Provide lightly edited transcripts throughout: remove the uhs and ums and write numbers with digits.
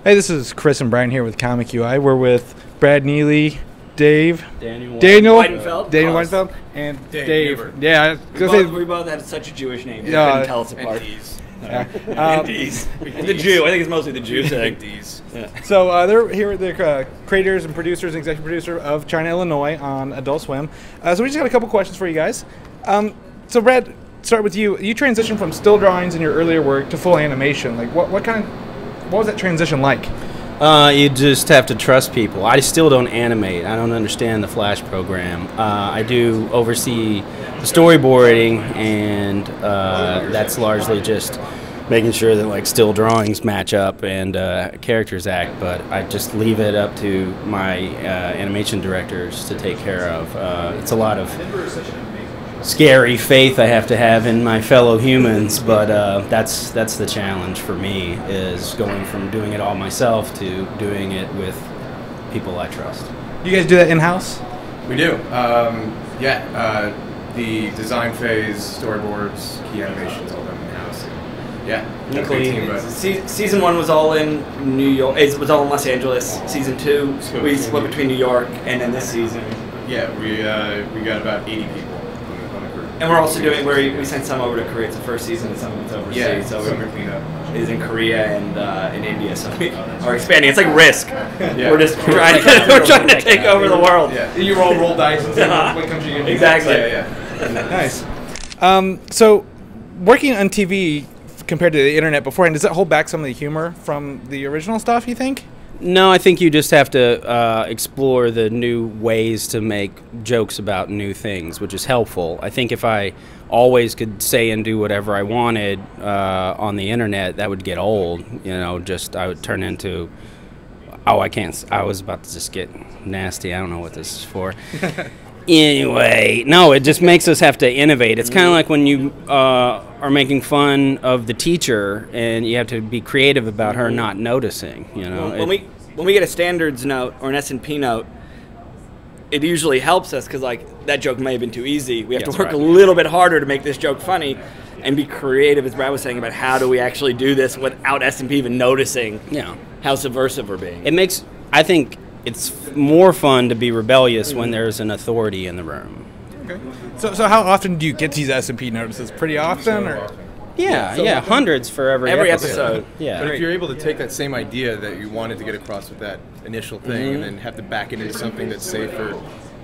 Hey, this is Chris and Brian here with ComicUI. We're with Brad, Neely, Dave, Daniel Weidenfeld, and Dave. Newberg. Yeah, We both have such a Jewish name. You couldn't tell us apart. And The Jew. I think it's mostly the Jew thing. Yeah. So they're here. They're creators and producers, and executive producer of China, Illinois on Adult Swim. So we just got a couple questions for you guys. So Brad, start with you. You transitioned from still drawings in your earlier work to full animation. Like what was that transition like? You just have to trust people. I still don't animate. I don't understand the Flash program. I do oversee the storyboarding, and that's largely just making sure that like still drawings match up and characters act. But I just leave it up to my animation directors to take care of. It's a lot of scary faith I have to have in my fellow humans, but that's the challenge for me, is going from doing it all myself to doing it with people I trust. You guys do that in-house? We do. The design phase, storyboards, key animations, all done in-house. Yeah, Including season 1 was all in New York. It was all in Los Angeles. Season 2 we split between New York, and then this season. Yeah, we got about 80 people. And we're also doing where we sent some over to Korea. It's the first season, and some of it's overseas. Yeah, so summer cleanup is in Korea and in India. So we are expanding. It's like Risk. Yeah. We're just trying to take over the world. Yeah. You all roll dice and see what country you're in. Exactly. Yeah. Nice. So, working on TV compared to the internet beforehand, does that hold back some of the humor from the original stuff, you think? No, I think you just have to explore the new ways to make jokes about new things, which is helpful. I think if I always could say and do whatever I wanted on the internet, that would get old. You know, I would turn into, I was about to just get nasty. I don't know what this is for. Anyway, no, it just makes us have to innovate. It's kind of like when you are making fun of the teacher and you have to be creative about her not noticing, you know. When we get a standards note or an S&P note, it usually helps us because like that joke may have been too easy. We have to work a little bit harder to make this joke funny and be creative, as Brad was saying, about how do we actually do this without S&P even noticing how subversive we're being. It makes, I think, it's more fun to be rebellious when there's an authority in the room. Okay. So how often do you get these S&P notices? Pretty often, or? Yeah, hundreds for every episode. Yeah. But if you're able to take that same idea that you wanted to get across with that initial thing and then have to back it into something that's safe for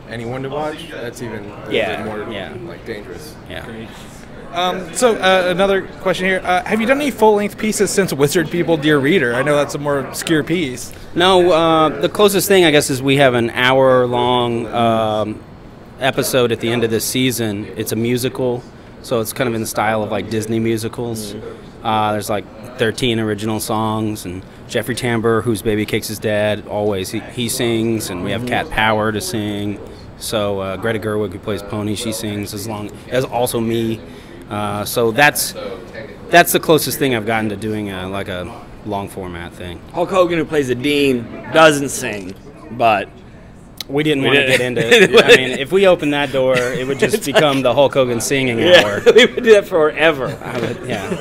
anyone to watch, that's even a bit more like dangerous. Yeah. So another question here. Have you done any full-length pieces since Wizard People Dear Reader? I know that's a more obscure piece. No, the closest thing, I guess, is we have an hour-long episode at the end of this season. It's a musical, so it's kind of in the style of like Disney musicals. There's like 13 original songs, and Jeffrey Tambor, who's Baby Cakes' dad, always he sings, and we have Cat Power to sing. So Greta Gerwig, who plays Pony, she sings, as also me. So that's the closest thing I've gotten to doing like a long format thing. Hulk Hogan, who plays the Dean, doesn't sing, but we didn't want to get into it. I mean, if we opened that door, it would just become the Hulk Hogan singing hour. We would do that forever.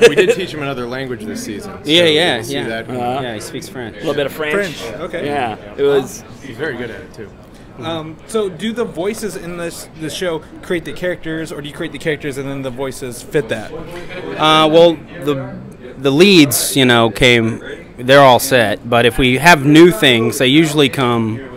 We did teach him another language this season. So yeah. Yeah, he speaks French. A little bit of French. Okay. Yeah, it was. He's very good at it too. So do the voices in this show create the characters, or do you create the characters and then the voices fit that? Well, the leads, you know, they're all set, but if we have new things, they usually come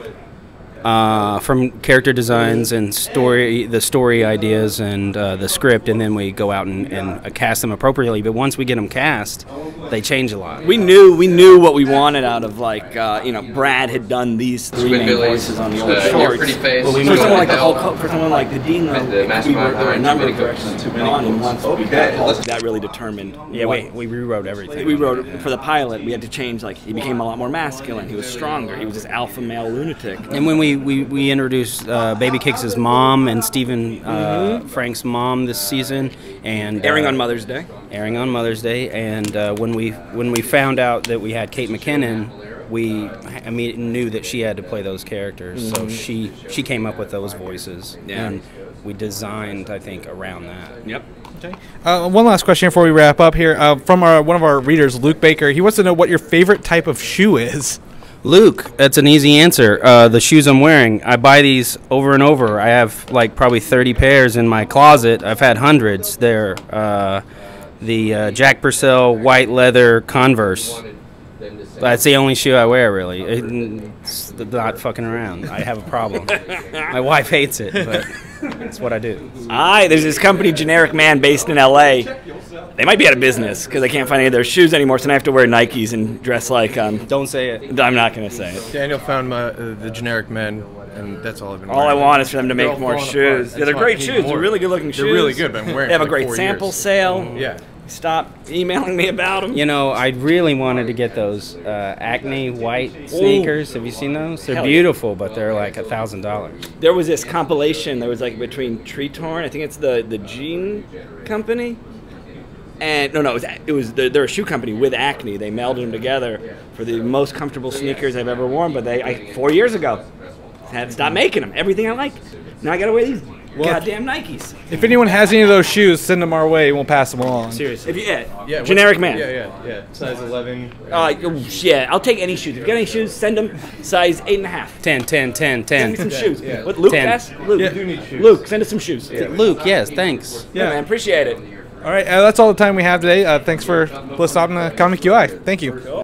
from character designs and the story ideas and the script, and then we go out and cast them appropriately. But once we get them cast, they change a lot. We knew what we wanted out of, like, Brad had done these 3 main voices on the old shorts. For someone like the Dean, there were a number of directions to go on, and once we got Hulk, that really determined. Yeah, we rewrote everything. We wrote for the pilot. We had to change. Like, he became a lot more masculine. He was stronger. He was this alpha male lunatic. And when we introduced Baby Cakes' mom and Stephen Frank's mom this season, and airing on Mother's Day. And when we found out that we had Kate McKinnon, we knew that she had to play those characters. So she came up with those voices, and we designed, I think, around that. Yep. Okay. One last question before we wrap up here. From one of our readers, Luke Baker. He wants to know what your favorite type of shoe is. Luke, that's an easy answer. The shoes I'm wearing, I buy these over and over. I have like probably 30 pairs in my closet. I've had hundreds. They're the Jack Purcell white leather Converse. That's the only shoe I wear, really. It's not fucking around. I have a problem. My wife hates it, but it's what I do. There's this company, Generic Man, based in L.A. They might be out of business because I can't find any of their shoes anymore, so I have to wear Nikes and dress like... Don't say it. I'm not going to say it. Daniel found the Generic Men, and that's all I've been wearing. All I want is for them to make more shoes. Yeah, they're great shoes. They're really good-looking shoes. They're really good, but I'm wearing They have a like great 4 sample years. sale. Yeah. Stop emailing me about them. You know, I really wanted to get those Acne white sneakers. Have you seen those? They're beautiful, but they're like $1,000. There was this compilation that was like between Tree Torn. I think it's the Jean company. And they're a shoe company with Acne. They melded them together for the most comfortable sneakers I've ever worn. But 4 years ago, had to stop making them. Everything I like. Now I gotta wear these goddamn Nikes. If anyone has any of those shoes, send them our way. We'll pass them along. Seriously. Generic Man. Yeah. Size 11. Yeah, I'll take any shoes. If you got any shoes, send them. Size 8.5. 10. Send me some shoes. What Luke 10. asked? Luke. Yeah. Do need shoes. Luke, send us some shoes. Luke, yes, thanks. Yeah, man, appreciate it. All right, that's all the time we have today. Thanks for listening to Comic UI. Thank you.